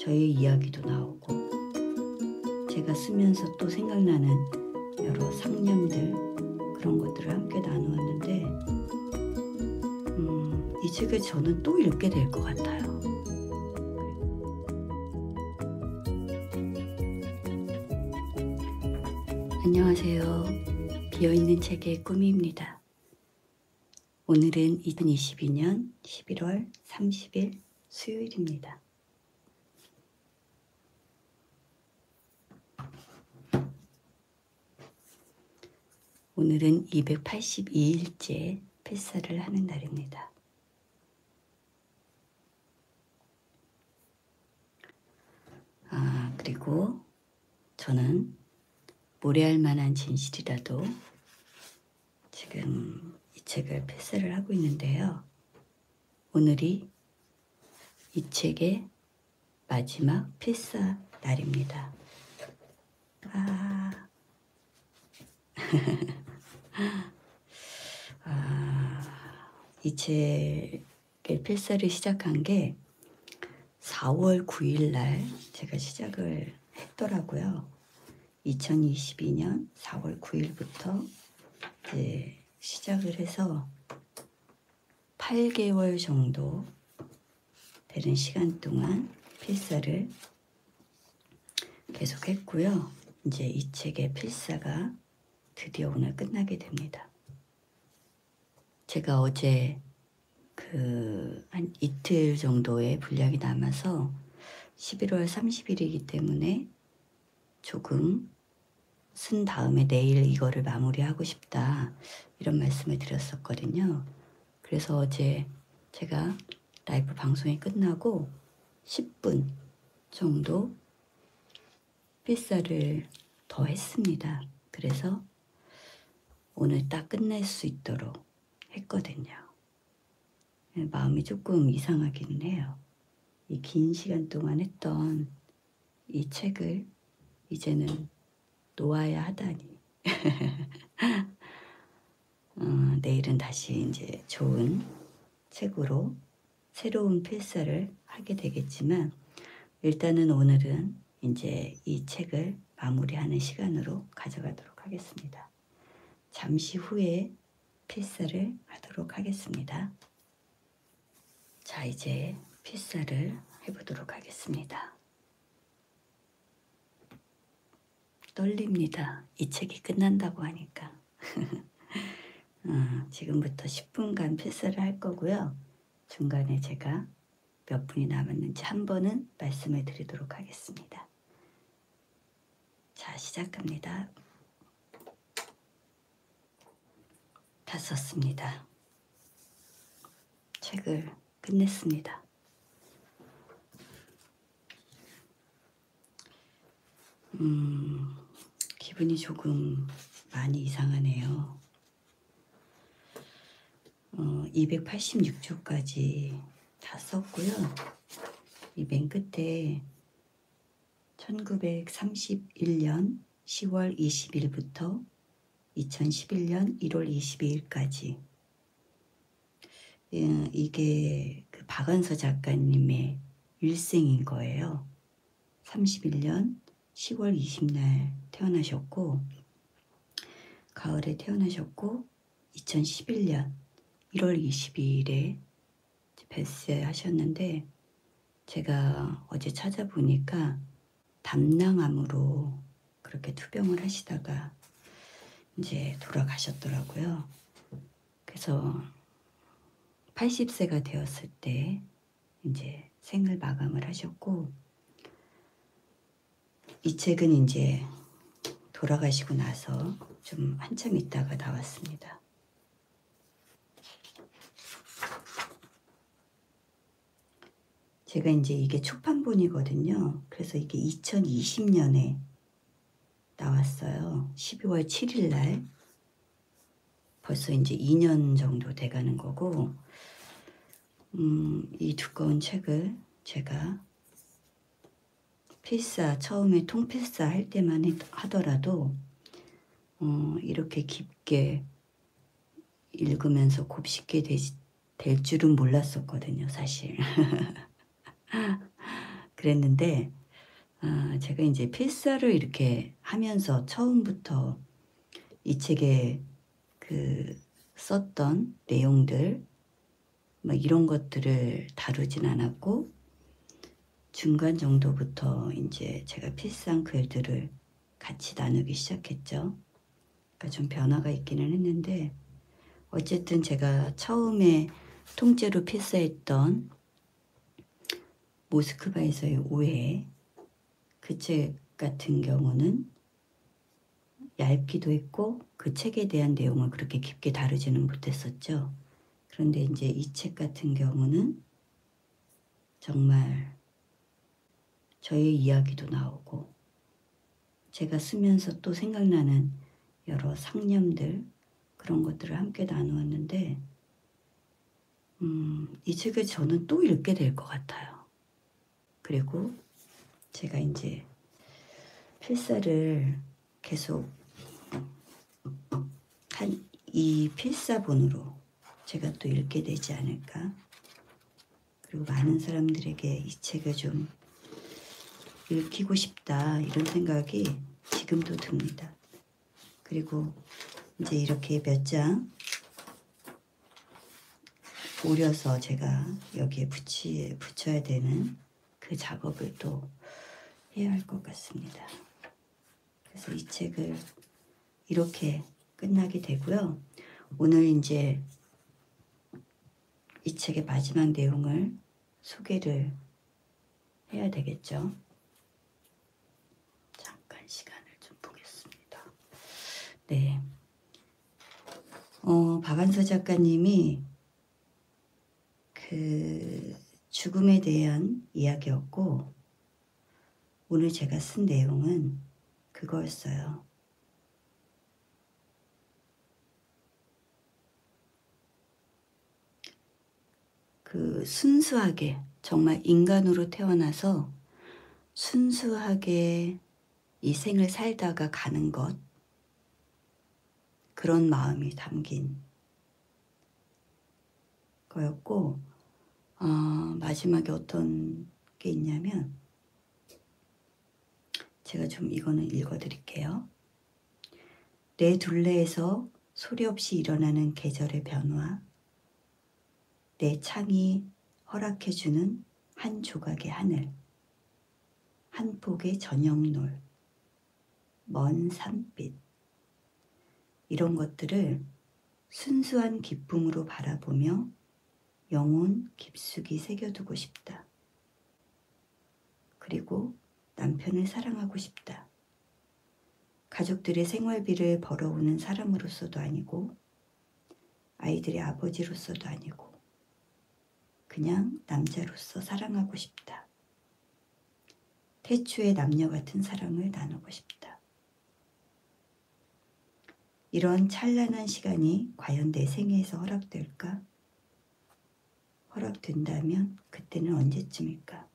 저의 이야기도 나오고 제가 쓰면서 또 생각나는 여러 상념들 그런 것들을 함께 나누었는데 이 책을 저는 또 읽게 될 것 같아요. 안녕하세요. 비어있는 책의 꿈입니다. 오늘은 2022년 11월 30일 수요일입니다. 오늘은 282일째 폐사를 하는 날입니다. 그리고 저는 모래알 만한 진실이라도 지금 이 책을 폐사를 하고 있는데요. 오늘이 이 책의 마지막 필사 날입니다. 이 책의 필사를 시작한 게 4월 9일 날 제가 시작을 했더라고요. 2022년 4월 9일부터 이제 시작을 해서 8개월 정도 되는 시간 동안 필사를 계속 했고요. 이제 이 책의 필사가 드디어 오늘 끝나게 됩니다. 제가 어제 한 이틀 정도의 분량이 남아서 11월 30일이기 때문에 조금 쓴 다음에 내일 이거를 마무리하고 싶다 이런 말씀을 드렸었거든요. 그래서 어제 제가 라이브 방송이 끝나고 10분 정도 필사를 더 했습니다. 그래서 오늘 딱 끝낼 수 있도록 했거든요. 마음이 조금 이상하기는 해요. 이 긴 시간 동안 했던 이 책을 이제는 놓아야 하다니. 내일은 다시 이제 좋은 책으로 새로운 필사를 하게 되겠지만 일단은 오늘은 이제 이 책을 마무리하는 시간으로 가져가도록 하겠습니다. 잠시 후에 필사를 하도록 하겠습니다. 자, 이제 필사를 해보도록 하겠습니다. 떨립니다. 이 책이 끝난다고 하니까. 지금부터 10분간 필사를 할 거고요. 중간에 제가 몇 분이 남았는지 한 번은 말씀을 드리도록 하겠습니다. 자, 시작합니다. 다 썼습니다. 책을 끝냈습니다. 기분이 조금 많이 이상하네요. 286조까지 다 썼고요. 이 맨 끝에 1931년 10월 20일부터 2011년 1월 22일까지 이게 그 박완서 작가님의 일생인 거예요. 31년 10월 20날 태어나셨고 가을에 태어나셨고 2011년 1월 22일에 별세하셨는데 제가 어제 찾아보니까 담낭암으로 그렇게 투병을 하시다가 이제 돌아가셨더라고요. 그래서 80세가 되었을 때 이제 생을 마감을 하셨고 이 책은 이제 돌아가시고 나서 좀 한참 있다가 나왔습니다. 제가 이제 이게 초판본이거든요. 그래서 이게 2020년에 나왔어요. 12월 7일 날. 벌써 이제 2년 정도 돼가는 거고 이 두꺼운 책을 제가 필사, 처음에 통필사 할 때만 하더라도 이렇게 깊게 읽으면서 곱씹게 될 줄은 몰랐었거든요, 사실. 그랬는데 제가 이제 필사를 이렇게 하면서 처음부터 이 책에 그 썼던 내용들 뭐 이런 것들을 다루진 않았고 중간 정도부터 이제 제가 필사한 글들을 같이 나누기 시작했죠. 그러니까 좀 변화가 있기는 했는데 어쨌든 제가 처음에 통째로 필사했던 모스크바에서의 오해 그 책 같은 경우는 얇기도 했고 그 책에 대한 내용을 그렇게 깊게 다루지는 못했었죠. 그런데 이제 이 책 같은 경우는 정말 저의 이야기도 나오고 제가 쓰면서 또 생각나는 여러 상념들 그런 것들을 함께 나누었는데 이 책을 저는 또 읽게 될 것 같아요. 그리고 제가 이제 필사를 계속 한 이 필사본으로 제가 또 읽게 되지 않을까. 그리고 많은 사람들에게 이 책을 좀 읽히고 싶다 이런 생각이 지금도 듭니다. 그리고 이제 이렇게 몇 장 오려서 제가 여기에 붙여야 되는 그 작업을 또 해야 할 것 같습니다. 그래서 이 책을 이렇게 끝나게 되고요. 오늘 이제 이 책의 마지막 내용을 소개를 해야 되겠죠. 잠깐 시간을 좀 보겠습니다. 네. 박완서 작가님이 그 죽음에 대한 이야기였고 오늘 제가 쓴 내용은 그거였어요. 그 순수하게 정말 인간으로 태어나서 순수하게 이 생을 살다가 가는 것 그런 마음이 담긴 거였고 마지막에 어떤 게 있냐면 제가 좀 이거는 읽어드릴게요. 내 둘레에서 소리 없이 일어나는 계절의 변화 내 창이 허락해주는 한 조각의 하늘 한 폭의 저녁놀 먼 산빛 이런 것들을 순수한 기쁨으로 바라보며 영혼 깊숙이 새겨두고 싶다. 그리고 남편을 사랑하고 싶다. 가족들의 생활비를 벌어오는 사람으로서도 아니고 아이들의 아버지로서도 아니고 그냥 남자로서 사랑하고 싶다. 태초의 남녀 같은 사랑을 나누고 싶다. 이런 찬란한 시간이 과연 내 생애에서 허락될까? 허락된다면 그때는 언제쯤일까?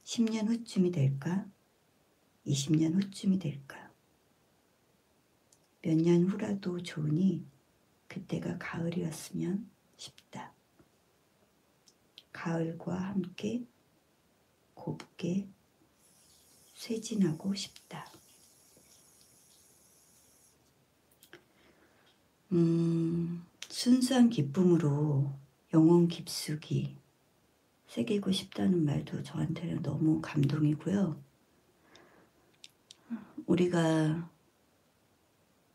10년 후쯤이 될까? 20년 후쯤이 될까? 몇 년 후라도 좋으니 그때가 가을이었으면 싶다. 가을과 함께 곱게 쇠진하고 싶다. 순수한 기쁨으로 영혼 깊숙이 새기고 싶다는 말도 저한테는 너무 감동이고요. 우리가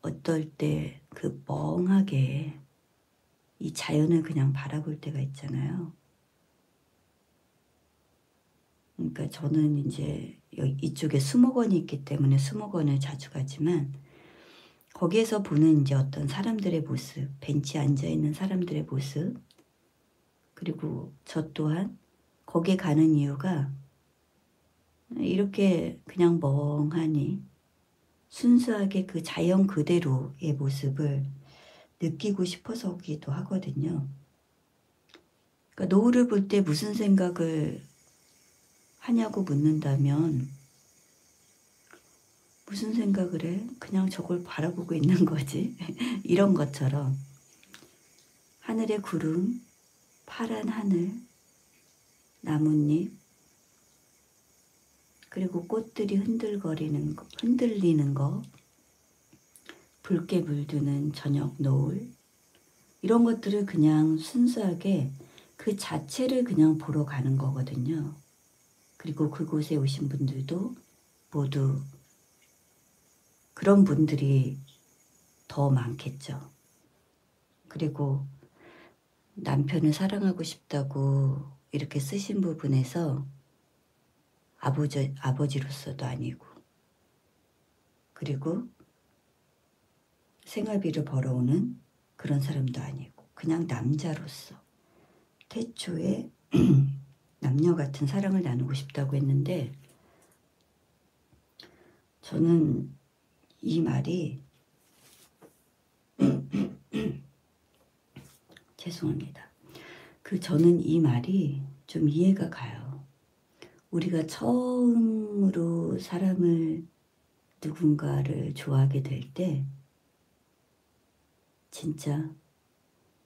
어떨 때 그 멍하게 이 자연을 그냥 바라볼 때가 있잖아요. 그러니까 저는 이제 이쪽에 수목원이 있기 때문에 수목원을 자주 가지만 거기에서 보는 이제 어떤 사람들의 모습, 벤치에 앉아있는 사람들의 모습 그리고 저 또한 거기에 가는 이유가 이렇게 그냥 멍하니 순수하게 그 자연 그대로의 모습을 느끼고 싶어서기도 하거든요. 그러니까 노을을 볼 때 무슨 생각을 하냐고 묻는다면 무슨 생각을 해? 그냥 저걸 바라보고 있는 거지. 이런 것처럼 하늘의 구름, 파란 하늘, 나뭇잎, 그리고 꽃들이 흔들리는 거, 붉게 물드는 저녁 노을, 이런 것들을 그냥 순수하게 그 자체를 그냥 보러 가는 거거든요. 그리고 그곳에 오신 분들도 모두 그런 분들이 더 많겠죠. 그리고 남편을 사랑하고 싶다고 이렇게 쓰신 부분에서 아버지로서도 아니고, 그리고 생활비를 벌어오는 그런 사람도 아니고, 그냥 남자로서 태초에 남녀 같은 사랑을 나누고 싶다고 했는데, 저는 이 말이 죄송합니다. 저는 이 말이 좀 이해가 가요. 우리가 처음으로 누군가를 좋아하게 될 때 진짜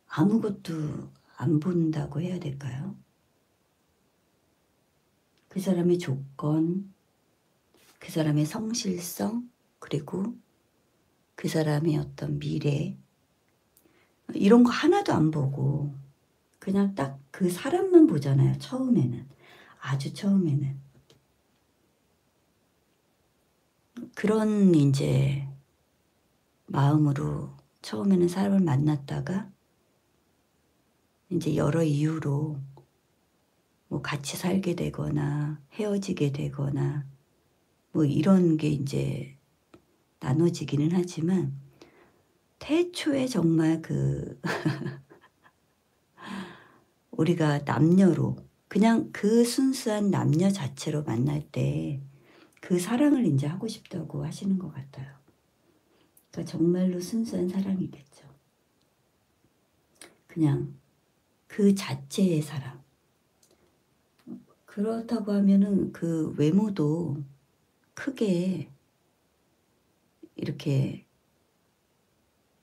아무것도 안 본다고 해야 될까요? 그 사람의 조건, 그 사람의 성실성, 그리고 그 사람의 어떤 미래, 이런 거 하나도 안 보고 그냥 딱 그 사람만 보잖아요. 처음에는. 아주 처음에는. 그런 이제 마음으로 처음에는 사람을 만났다가 이제 여러 이유로 뭐 같이 살게 되거나 헤어지게 되거나 뭐 이런 게 이제 나눠지기는 하지만, 태초에 정말 우리가 남녀로 그냥 그 순수한 남녀 자체로 만날 때 그 사랑을 이제 하고 싶다고 하시는 것 같아요. 그러니까 정말로 순수한 사랑이겠죠. 그냥 그 자체의 사랑. 그렇다고 하면은 그 외모도 크게 이렇게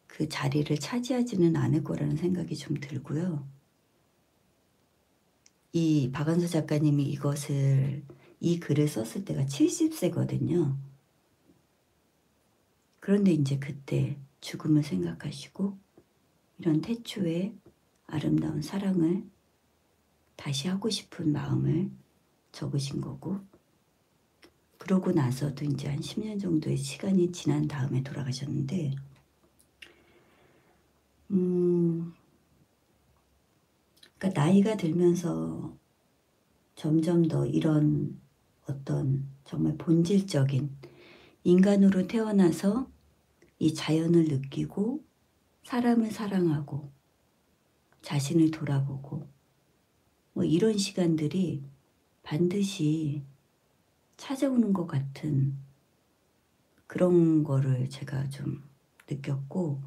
그 자리를 차지하지는 않을 거라는 생각이 좀 들고요. 이 박완서 작가님이 이 글을 썼을 때가 70세거든요. 그런데 이제 그때 죽음을 생각하시고 이런 태초의 아름다운 사랑을 다시 하고 싶은 마음을 적으신 거고, 그러고 나서도 이제 한 10년 정도의 시간이 지난 다음에 돌아가셨는데, 그러니까 나이가 들면서 점점 더 이런 어떤 정말 본질적인 인간으로 태어나서 이 자연을 느끼고 사람을 사랑하고 자신을 돌아보고 뭐 이런 시간들이 반드시 찾아오는 것 같은 그런 거를 제가 좀 느꼈고,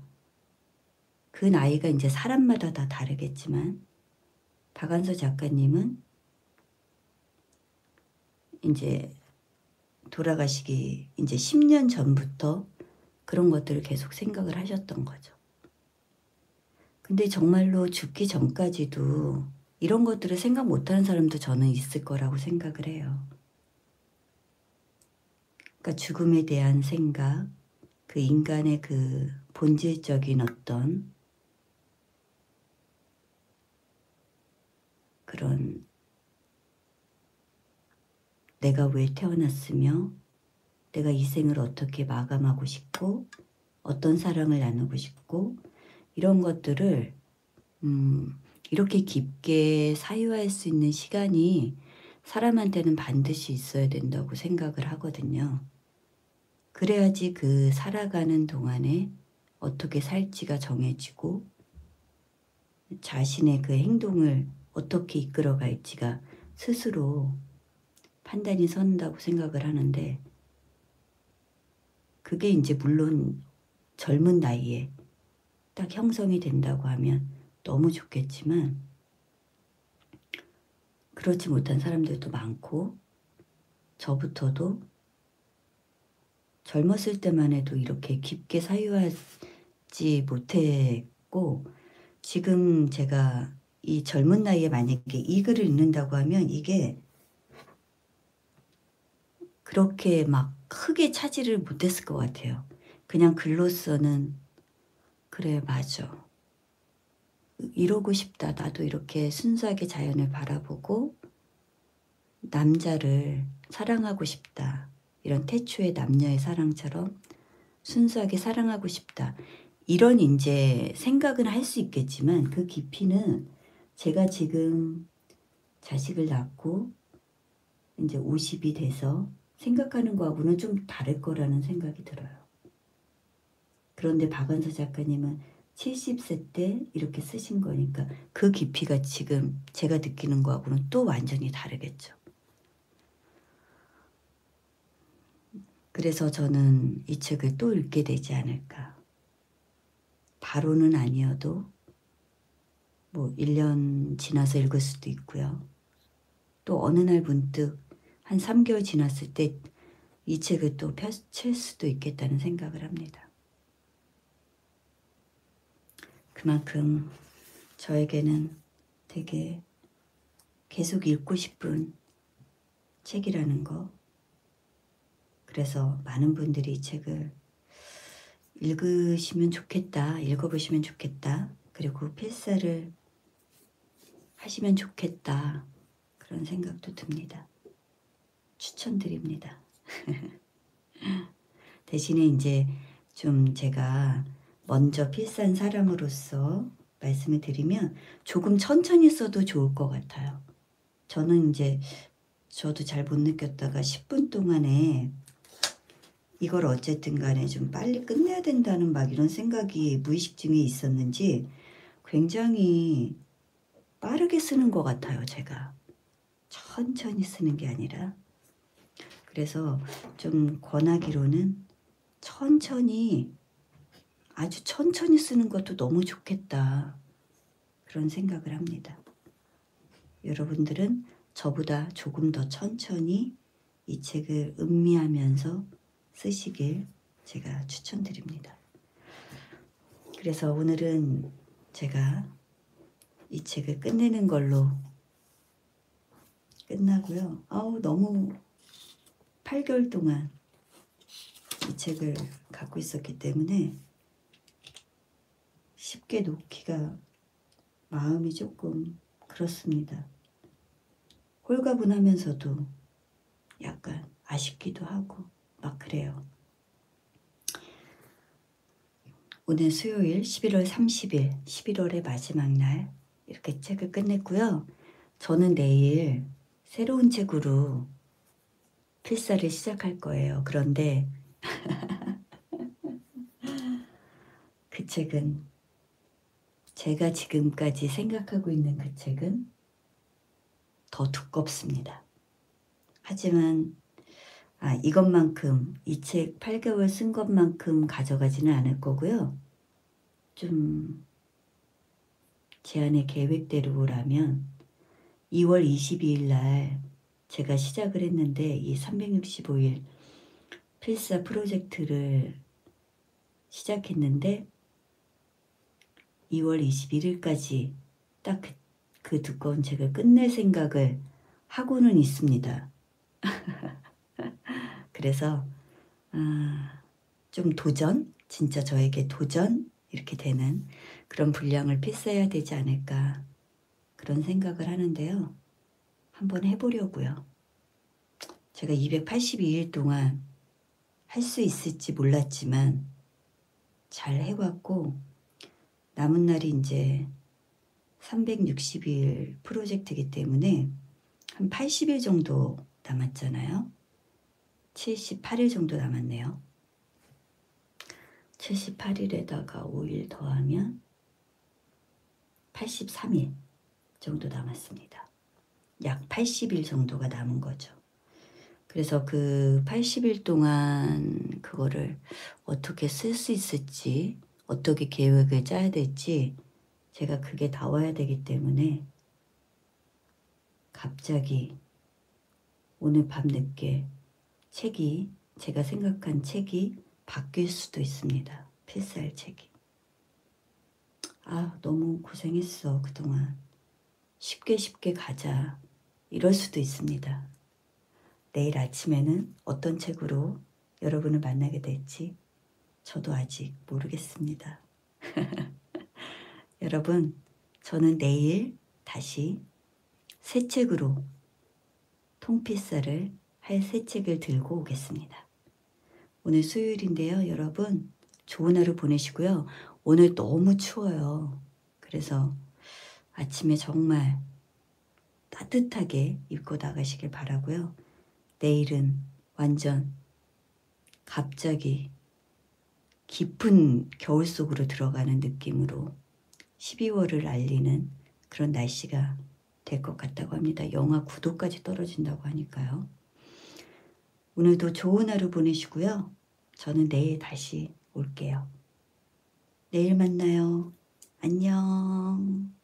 그 나이가 이제 사람마다 다 다르겠지만 박완서 작가님은 이제 돌아가시기 이제 10년 전부터 그런 것들을 계속 생각을 하셨던 거죠. 근데 정말로 죽기 전까지도 이런 것들을 생각 못하는 사람도 저는 있을 거라고 생각을 해요. 그러니까 죽음에 대한 생각, 그 인간의 그 본질적인 어떤 그런 내가 왜 태어났으며 내가 이 생을 어떻게 마감하고 싶고 어떤 사랑을 나누고 싶고 이런 것들을 이렇게 깊게 사유할 수 있는 시간이 사람한테는 반드시 있어야 된다고 생각을 하거든요. 그래야지 그 살아가는 동안에 어떻게 살지가 정해지고 자신의 그 행동을 어떻게 이끌어갈지가 스스로 판단이 선다고 생각을 하는데, 그게 이제 물론 젊은 나이에 딱 형성이 된다고 하면 너무 좋겠지만 그렇지 못한 사람들도 많고, 저부터도 젊었을 때만 해도 이렇게 깊게 사유하지 못했고, 지금 제가 이 젊은 나이에 만약에 이 글을 읽는다고 하면 이게 그렇게 막 크게 차지를 못했을 것 같아요. 그냥 글로서는 '그래 맞아. 이러고 싶다. 나도 이렇게 순수하게 자연을 바라보고 남자를 사랑하고 싶다. 이런 태초의 남녀의 사랑처럼 순수하게 사랑하고 싶다.' 이런 인제 생각은 할 수 있겠지만 그 깊이는 제가 지금 자식을 낳고 인제 50이 돼서 생각하는 거하고는 좀 다를 거라는 생각이 들어요. 그런데 박완서 작가님은 70세 때 이렇게 쓰신 거니까 그 깊이가 지금 제가 느끼는 거하고는 또 완전히 다르겠죠. 그래서 저는 이 책을 또 읽게 되지 않을까. 바로는 아니어도 뭐 1년 지나서 읽을 수도 있고요. 또 어느 날 문득 한 3 개월 지났을 때 이 책을 또 펼칠 수도 있겠다는 생각을 합니다. 그만큼 저에게는 되게 계속 읽고 싶은 책이라는 거. 그래서 많은 분들이 이 책을 읽으시면 좋겠다, 읽어보시면 좋겠다, 그리고 필사를 하시면 좋겠다. 그런 생각도 듭니다. 추천드립니다. 대신에 이제 좀 제가 먼저 필사한 사람으로서 말씀을 드리면 조금 천천히 써도 좋을 것 같아요. 저는 이제 저도 잘 못 느꼈다가 10분 동안에 이걸 어쨌든 간에 좀 빨리 끝내야 된다는 막 이런 생각이 무의식 중에 있었는지 굉장히 빠르게 쓰는 것 같아요, 제가. 천천히 쓰는 게 아니라. 그래서 좀 권하기로는 천천히, 아주 천천히 쓰는 것도 너무 좋겠다. 그런 생각을 합니다. 여러분들은 저보다 조금 더 천천히 이 책을 음미하면서 쓰시길 제가 추천드립니다. 그래서 오늘은 제가 이 책을 끝내는 걸로 끝나고요. 너무 8개월 동안 이 책을 갖고 있었기 때문에 쉽게 놓기가 마음이 조금 그렇습니다. 홀가분하면서도 약간 아쉽기도 하고 막 그래요. 오늘 수요일 11월 30일 11월의 마지막 날 이렇게 책을 끝냈고요. 저는 내일 새로운 책으로 필사를 시작할 거예요. 그런데 그 책은 제가 지금까지 생각하고 있는 그 책은 더 두껍습니다. 하지만 이것만큼 이 책 8개월 쓴 것만큼 가져가지는 않을 거고요. 좀 제 안의 계획대로라면 2월 22일 날 제가 시작을 했는데 이 365일 필사 프로젝트를 시작했는데 2월 21일까지 딱 그 두꺼운 책을 끝낼 생각을 하고는 있습니다. 그래서 좀 도전, 진짜 저에게 도전 이렇게 되는 그런 분량을 필사해야 되지 않을까 그런 생각을 하는데요. 한번 해보려고요. 제가 282일 동안 할 수 있을지 몰랐지만 잘 해왔고 남은 날이 이제 360일 프로젝트이기 때문에 한 80일 정도 남았잖아요. 78일 정도 남았네요. 78일에다가 5일 더하면 83일 정도 남았습니다. 약 80일 정도가 남은 거죠. 그래서 그 80일 동안 그거를 어떻게 쓸 수 있을지, 어떻게 계획을 짜야 될지 제가 그게 나와야 되기 때문에 갑자기 오늘 밤늦게 제가 생각한 책이 바뀔 수도 있습니다. 필사할 책이. 너무 고생했어 그동안. 쉽게 가자. 이럴 수도 있습니다. 내일 아침에는 어떤 책으로 여러분을 만나게 될지 저도 아직 모르겠습니다. 여러분, 저는 내일 다시 새 책으로 통필사를 할 새 책을 들고 오겠습니다. 오늘 수요일인데요. 여러분, 좋은 하루 보내시고요. 오늘 너무 추워요. 그래서 아침에 정말 따뜻하게 입고 나가시길 바라고요. 내일은 완전 갑자기 깊은 겨울 속으로 들어가는 느낌으로 12월을 알리는 그런 날씨가 될 것 같다고 합니다. 영하 9도까지 떨어진다고 하니까요. 오늘도 좋은 하루 보내시고요. 저는 내일 다시 올게요. 내일 만나요. 안녕.